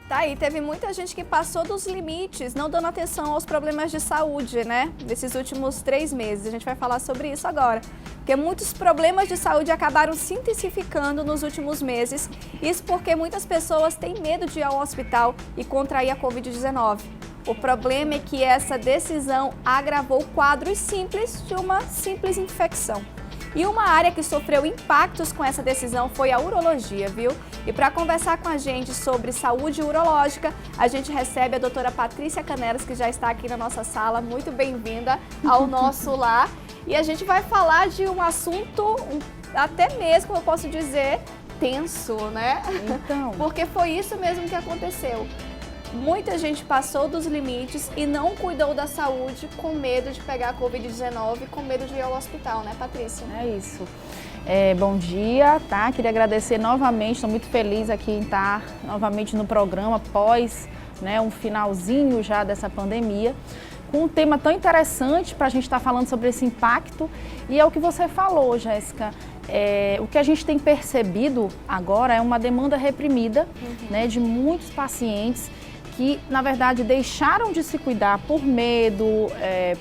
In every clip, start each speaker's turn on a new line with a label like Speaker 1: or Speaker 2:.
Speaker 1: Tá aí, teve muita gente que passou dos limites, não dando atenção aos problemas de saúde, né? Nesses últimos 3 meses. A gente vai falar sobre isso agora. Porque muitos problemas de saúde acabaram se intensificando nos últimos meses. Isso porque muitas pessoas têm medo de ir ao hospital e contrair a Covid-19. O problema é que essa decisão agravou quadros simples de uma simples infecção. E uma área que sofreu impactos com essa decisão foi a urologia, viu? E para conversar com a gente sobre saúde urológica, a gente recebe a doutora Patrícia Canelas, que já está aqui na nossa sala. Muito bem-vinda ao nosso lar. E a gente vai falar de um assunto, até mesmo, eu posso dizer, tenso, né?
Speaker 2: Então.
Speaker 1: Porque foi isso mesmo que aconteceu. Muita gente passou dos limites e não cuidou da saúde com medo de pegar a Covid-19, com medo de ir ao hospital, né, Patrícia?
Speaker 2: É isso. Bom dia, tá? Queria agradecer novamente, estou muito feliz aqui em estar novamente no programa após, né, um finalzinho já dessa pandemia, com um tema tão interessante para a gente estar falando sobre esse impacto. E é o que você falou, Jéssica. O que a gente tem percebido agora é uma demanda reprimida, né, de muitos pacientes que, na verdade, deixaram de se cuidar por medo,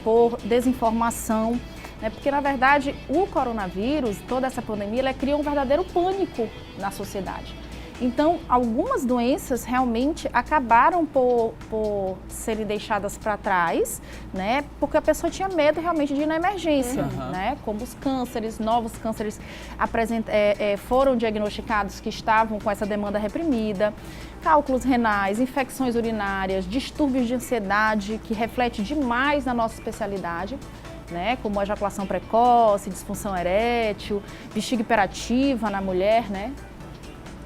Speaker 2: por desinformação, né? Porque, na verdade, o coronavírus, toda essa pandemia, ela criou um verdadeiro pânico na sociedade. Então, algumas doenças realmente acabaram por serem deixadas para trás, né? Porque a pessoa tinha medo realmente de ir na emergência, né? Como os cânceres, novos cânceres foram diagnosticados que estavam com essa demanda reprimida, cálculos renais, infecções urinárias, distúrbios de ansiedade, que reflete demais na nossa especialidade, né? Como ejaculação precoce, disfunção erétil, bexiga hiperativa na mulher, né?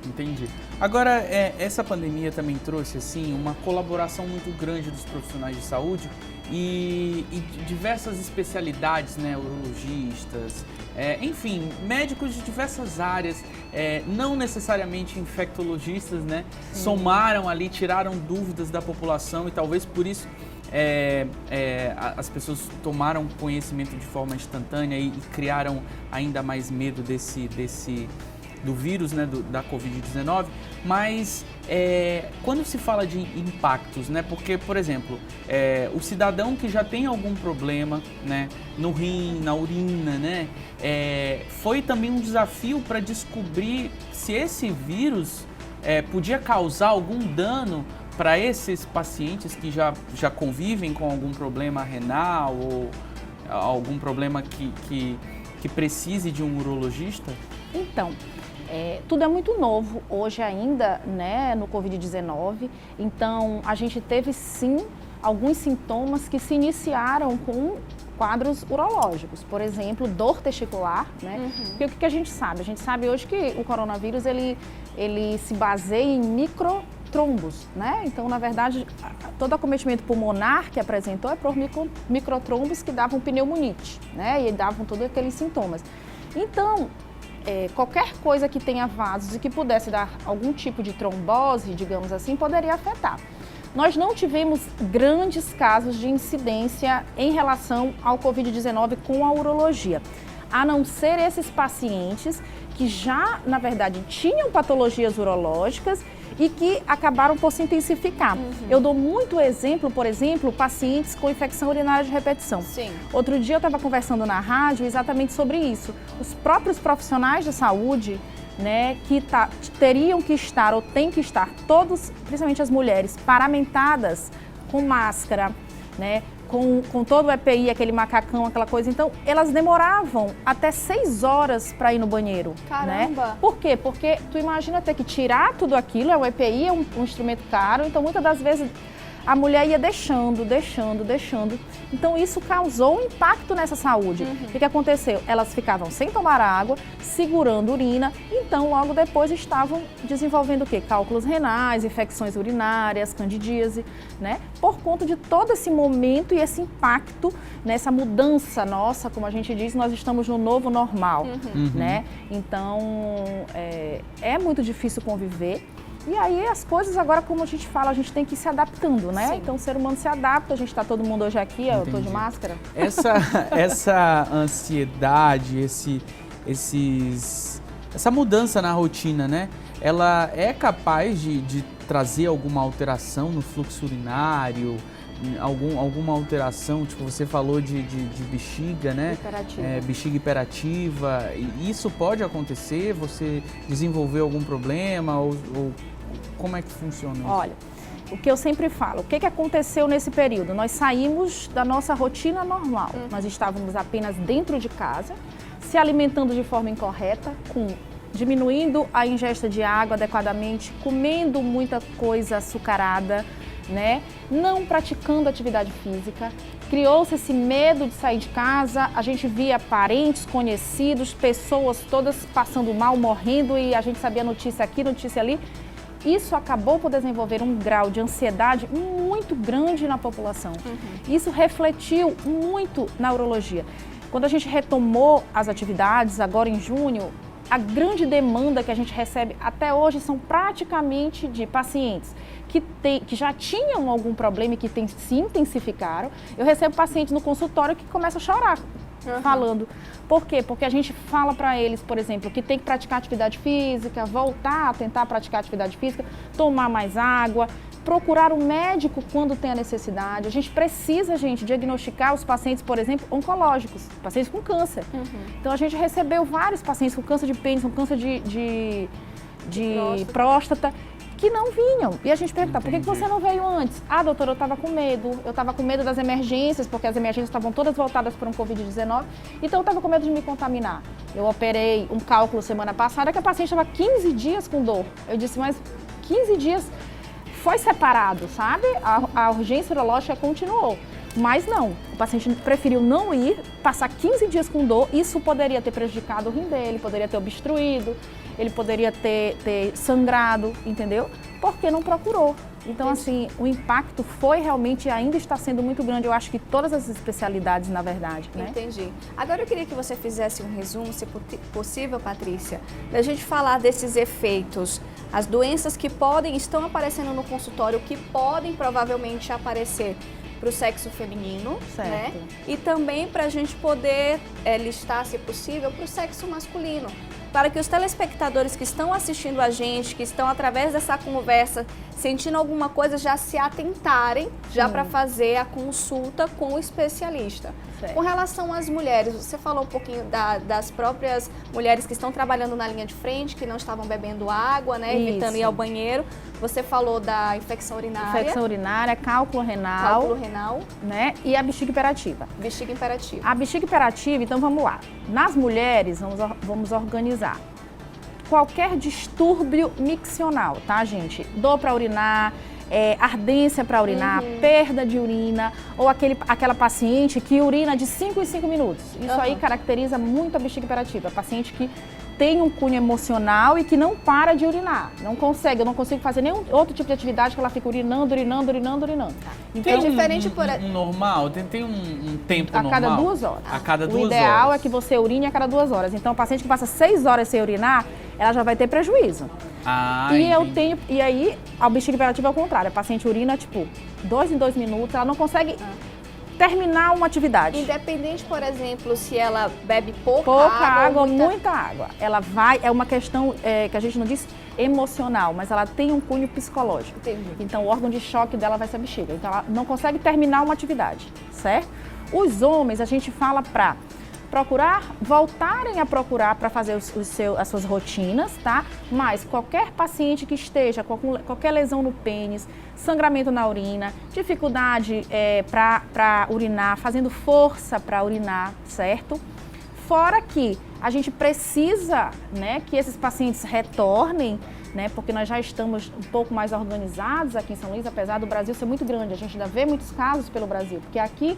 Speaker 3: Entendi. Agora, essa pandemia também trouxe assim uma colaboração muito grande dos profissionais de saúde e diversas especialidades, né, urologistas, enfim, médicos de diversas áreas, não necessariamente infectologistas, né, somaram ali, tiraram dúvidas da população e talvez por isso as pessoas tomaram conhecimento de forma instantânea e criaram ainda mais medo do vírus, né, da Covid-19, mas quando se fala de impactos, né, porque, por exemplo, o cidadão que já tem algum problema, né, no rim, na urina, né, foi também um desafio para descobrir se esse vírus podia causar algum dano para esses pacientes que já convivem com algum problema renal ou algum problema que precise de um urologista?
Speaker 2: Então, tudo é muito novo hoje ainda, né, no Covid-19, então a gente teve sim alguns sintomas que se iniciaram com quadros urológicos, por exemplo, dor testicular, né? Porque o que a gente sabe? A gente sabe hoje que o coronavírus ele se baseia em microtrombos, né? Então, na verdade, todo acometimento pulmonar que apresentou é por microtrombos que davam pneumonite, né? E davam todos aqueles sintomas. Então, qualquer coisa que tenha vasos e que pudesse dar algum tipo de trombose, digamos assim, poderia afetar. Nós não tivemos grandes casos de incidência em relação ao Covid-19 com a urologia, a não ser esses pacientes que já, na verdade, tinham patologias urológicas e que acabaram por se intensificar. Eu dou muito exemplo, por exemplo, pacientes com infecção urinária de repetição.
Speaker 1: Sim.
Speaker 2: Outro dia eu estava conversando na rádio exatamente sobre isso. Os próprios profissionais de saúde, né, que teriam que estar ou têm que estar, todos, principalmente as mulheres, paramentadas com máscara, né, com todo o EPI, aquele macacão, aquela coisa. Então, elas demoravam até 6 horas para ir no banheiro.
Speaker 1: Caramba!
Speaker 2: Né? Por quê? Porque tu imagina ter que tirar tudo aquilo, o EPI é um instrumento caro, então muitas das vezes a mulher ia deixando. Então isso causou um impacto nessa saúde. O que aconteceu? Elas ficavam sem tomar água, segurando urina, então logo depois estavam desenvolvendo o quê? Cálculos renais, infecções urinárias, candidíase, né? Por conta de todo esse momento e esse impacto, nessa mudança nossa, como a gente diz, nós estamos no novo normal, né? Então é muito difícil conviver. E aí as coisas agora, como a gente fala, a gente tem que ir se adaptando, né?
Speaker 1: Sim.
Speaker 2: Então o ser humano se adapta, a gente está todo mundo hoje aqui, eu tô de máscara.
Speaker 3: Essa ansiedade, essa mudança na rotina, né? Ela é capaz de trazer alguma alteração no fluxo urinário, alguma alteração, tipo você falou de bexiga, né?
Speaker 2: Hiperativa.
Speaker 3: Bexiga hiperativa. E isso pode acontecer? Você desenvolveu algum problema ou como é que funciona isso?
Speaker 2: Olha, o que eu sempre falo, o que aconteceu nesse período? Nós saímos da nossa rotina normal, nós estávamos apenas dentro de casa, se alimentando de forma incorreta, diminuindo a ingesta de água adequadamente, comendo muita coisa açucarada, né? Não praticando atividade física, criou-se esse medo de sair de casa, a gente via parentes, conhecidos, pessoas todas passando mal, morrendo e a gente sabia notícia aqui, notícia ali. Isso acabou por desenvolver um grau de ansiedade muito grande na população. Isso refletiu muito na urologia. Quando a gente retomou as atividades, agora em junho, a grande demanda que a gente recebe até hoje são praticamente de pacientes que já tinham algum problema e que se intensificaram. Eu recebo pacientes no consultório que começam a chorar, falando. Por quê? Porque a gente fala para eles, por exemplo, que tem que praticar atividade física, voltar a tentar praticar atividade física, tomar mais água, procurar um médico quando tem a necessidade. A gente precisa, diagnosticar os pacientes, por exemplo, oncológicos, pacientes com câncer. Então, a gente recebeu vários pacientes com câncer de pênis, com câncer de próstata, que não vinham. E a gente perguntava, por que você não veio antes? Ah, doutora, eu estava com medo das emergências, porque as emergências estavam todas voltadas para um Covid-19, então eu estava com medo de me contaminar. Eu operei um cálculo semana passada que a paciente estava 15 dias com dor. Eu disse, mas 15 dias foi separado, sabe? A urgência urológica continuou. Mas não, o paciente preferiu não ir, passar 15 dias com dor, isso poderia ter prejudicado o rim dele, poderia ter obstruído, ele poderia ter sangrado, entendeu? Porque não procurou. Então, assim, o impacto foi realmente e ainda está sendo muito grande, eu acho que todas as especialidades, na verdade, né?
Speaker 1: Entendi. Agora eu queria que você fizesse um resumo, se possível, Patrícia, da gente falar desses efeitos, as doenças que estão aparecendo no consultório, que podem provavelmente aparecer para o sexo feminino, né? E também para a gente poder listar, se possível, para o sexo masculino. Para que os telespectadores que estão assistindo a gente, que estão através dessa conversa, sentindo alguma coisa, já se atentarem, já para fazer a consulta com o especialista. Certo. Com relação às mulheres, você falou um pouquinho das próprias mulheres que estão trabalhando na linha de frente, que não estavam bebendo água, né, evitando ir ao banheiro. Você falou da infecção urinária.
Speaker 2: Infecção urinária, cálculo renal.
Speaker 1: Cálculo renal.
Speaker 2: Né? E a bexiga hiperativa.
Speaker 1: Bexiga hiperativa.
Speaker 2: A bexiga hiperativa, então vamos lá. Nas mulheres, vamos organizar. Qualquer distúrbio miccional, tá, gente? Dor para urinar, ardência para urinar, perda de urina, ou aquela paciente que urina de 5 em 5 minutos. Isso aí caracteriza muito a bexiga hiperativa. A paciente que tem um cunho emocional e que não para de urinar. Eu não consigo fazer nenhum outro tipo de atividade que ela fica urinando.
Speaker 3: Então, tem diferente um normal? Tem um tempo normal?
Speaker 2: A cada 2 horas.
Speaker 3: A cada 2 horas.
Speaker 2: O ideal é que você urine a cada 2 horas. Então, a paciente que passa 6 horas sem urinar, ela já vai ter prejuízo. E aí, a bexiga hiperativa é o contrário. A paciente urina, 2 em 2 minutos, ela não consegue terminar uma atividade.
Speaker 1: Independente, por exemplo, se ela bebe pouca
Speaker 2: água ou muita água. Ela é uma questão que a gente não diz emocional, mas ela tem um cunho psicológico. Entendi. Então, o órgão de choque dela vai ser a bexiga. Então, ela não consegue terminar uma atividade, certo? Os homens, a gente fala para voltarem a procurar para fazer as suas rotinas, tá? Mas qualquer paciente que esteja com qualquer lesão no pênis, sangramento na urina, dificuldade para urinar, fazendo força para urinar, certo? Fora que a gente precisa, né, que esses pacientes retornem, né, porque nós já estamos um pouco mais organizados aqui em São Luís, apesar do Brasil ser muito grande, a gente ainda vê muitos casos pelo Brasil, porque aqui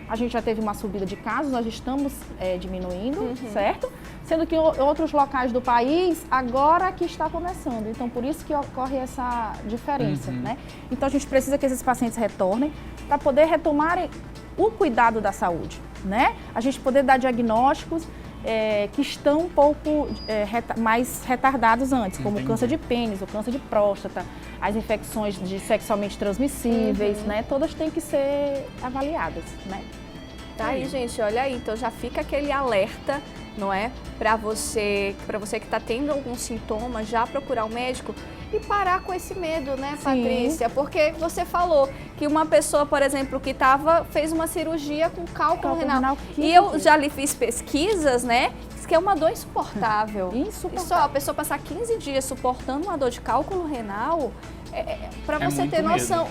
Speaker 2: a gente já teve uma subida de casos, nós estamos diminuindo, certo? Sendo que em outros locais do país, agora que está começando. Então, por isso que ocorre essa diferença, né? Então, a gente precisa que esses pacientes retornem para poder retomarem o cuidado da saúde, né? A gente poder dar diagnósticos que estão um pouco mais retardados antes, como o câncer de pênis, o câncer de próstata, as infecções sexualmente transmissíveis, né? Todas têm que ser avaliadas, né?
Speaker 1: Tá aí, gente, olha aí. Então já fica aquele alerta, não é? Para você que está tendo algum sintoma, já procurar o médico e parar com esse medo, né,
Speaker 2: Sim.
Speaker 1: Patrícia? Porque você falou que uma pessoa, por exemplo, que fez uma cirurgia com cálculo renal. E eu já lhe fiz pesquisas, né? Que é uma dor insuportável.
Speaker 2: Insuportável.
Speaker 1: Isso, a pessoa passar 15 dias suportando uma dor de cálculo renal, para você ter noção,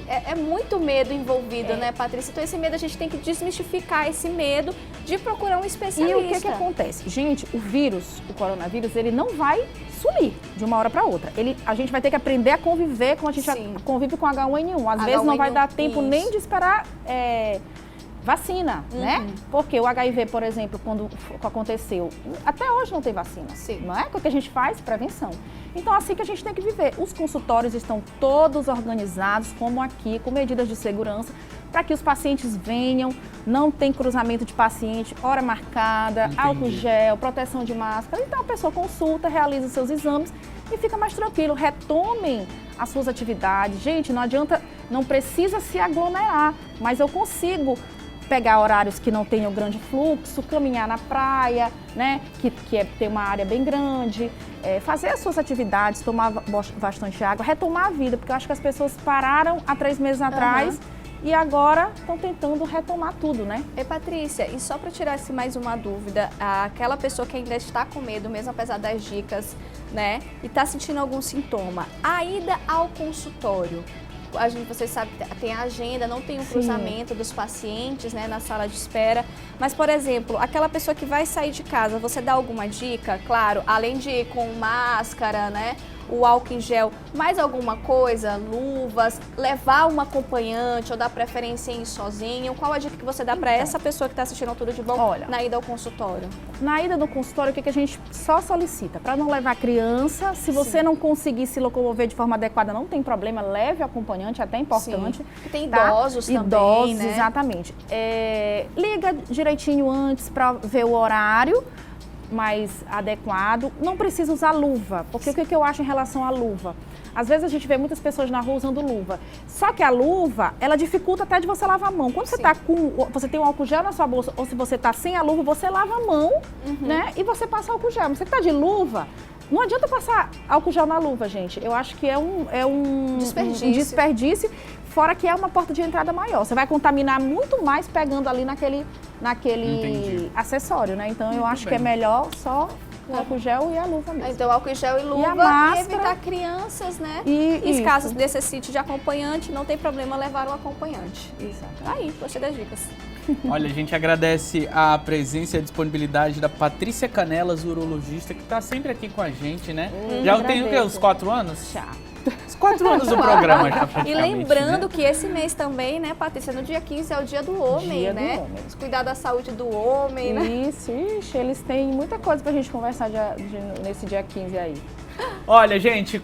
Speaker 1: é muito medo envolvido, né, Patrícia? Então esse medo a gente tem que desmistificar esse medo de procurar um especialista.
Speaker 2: E o que acontece? Gente, o coronavírus, ele não vai sumir de uma hora para outra. A gente vai ter que aprender a conviver como a gente convive com H1N1. Às vezes não vai dar tempo nem de esperar vacina, né? Porque o HIV, por exemplo, quando aconteceu, até hoje não tem vacina, não é? O que a gente faz? Prevenção. Então, assim que a gente tem que viver. Os consultórios estão todos organizados, como aqui, com medidas de segurança, para que os pacientes venham, não tem cruzamento de paciente, hora marcada, álcool gel, proteção de máscara. Então, a pessoa consulta, realiza os seus exames e fica mais tranquilo. Retomem as suas atividades. Gente, não adianta, não precisa se aglomerar, mas eu consigo pegar horários que não tenham grande fluxo, caminhar na praia, né, que tem uma área bem grande, fazer as suas atividades, tomar bastante água, retomar a vida, porque eu acho que as pessoas pararam há 3 meses atrás e agora estão tentando retomar tudo, né?
Speaker 1: Patrícia, e só para tirar mais uma dúvida, aquela pessoa que ainda está com medo, mesmo apesar das dicas, né, e está sentindo algum sintoma, a ida ao consultório, você sabe, tem a agenda, não tem um cruzamento dos pacientes, né, na sala de espera. Mas, por exemplo, aquela pessoa que vai sair de casa, você dá alguma dica? Claro, além de ir com máscara, né, o álcool em gel, mais alguma coisa, luvas, levar um acompanhante ou dar preferência em ir sozinho? Qual a dica que você dá para essa pessoa que está assistindo ao Tudo de Bom na ida ao consultório?
Speaker 2: Na ida do consultório, o que a gente só solicita? Para não levar criança, se você não conseguir se locomover de forma adequada, não tem problema, leve o acompanhante, é até importante.
Speaker 1: Tem idosos também,
Speaker 2: idosos,
Speaker 1: né?
Speaker 2: Exatamente. Liga direitinho antes para ver o horário mais adequado. Não precisa usar luva, porque o que eu acho em relação à luva? Às vezes a gente vê muitas pessoas na rua usando luva, só que a luva, ela dificulta até de você lavar a mão. Quando você tem um álcool gel na sua bolsa, ou se você está sem a luva, você lava a mão, né, e você passa álcool gel. Mas você que está de luva, não adianta passar álcool gel na luva, gente. Eu acho que é um desperdício, fora que é uma porta de entrada maior. Você vai contaminar muito mais pegando ali naquele acessório, né? Então eu acho que é melhor só o álcool gel e a luva mesmo.
Speaker 1: Então álcool gel e luva,
Speaker 2: e a máscara,
Speaker 1: e evitar crianças, né?
Speaker 2: E
Speaker 1: caso necessite de acompanhante, não tem problema levar um acompanhante.
Speaker 2: Exato.
Speaker 1: Aí, gostei das dicas.
Speaker 3: Olha, a gente agradece a presença e a disponibilidade da Patrícia Canelas, urologista, que está sempre aqui com a gente, né? Já tem o quê? Uns 4 anos?
Speaker 2: Já.
Speaker 3: Os 4 anos do programa já,
Speaker 1: E lembrando que esse mês também, né, Patrícia, no dia 15 é o dia do homem, né? Cuidar da saúde do homem, né?
Speaker 2: Isso, eles têm muita coisa pra gente conversar nesse dia 15 aí.
Speaker 3: Olha, gente,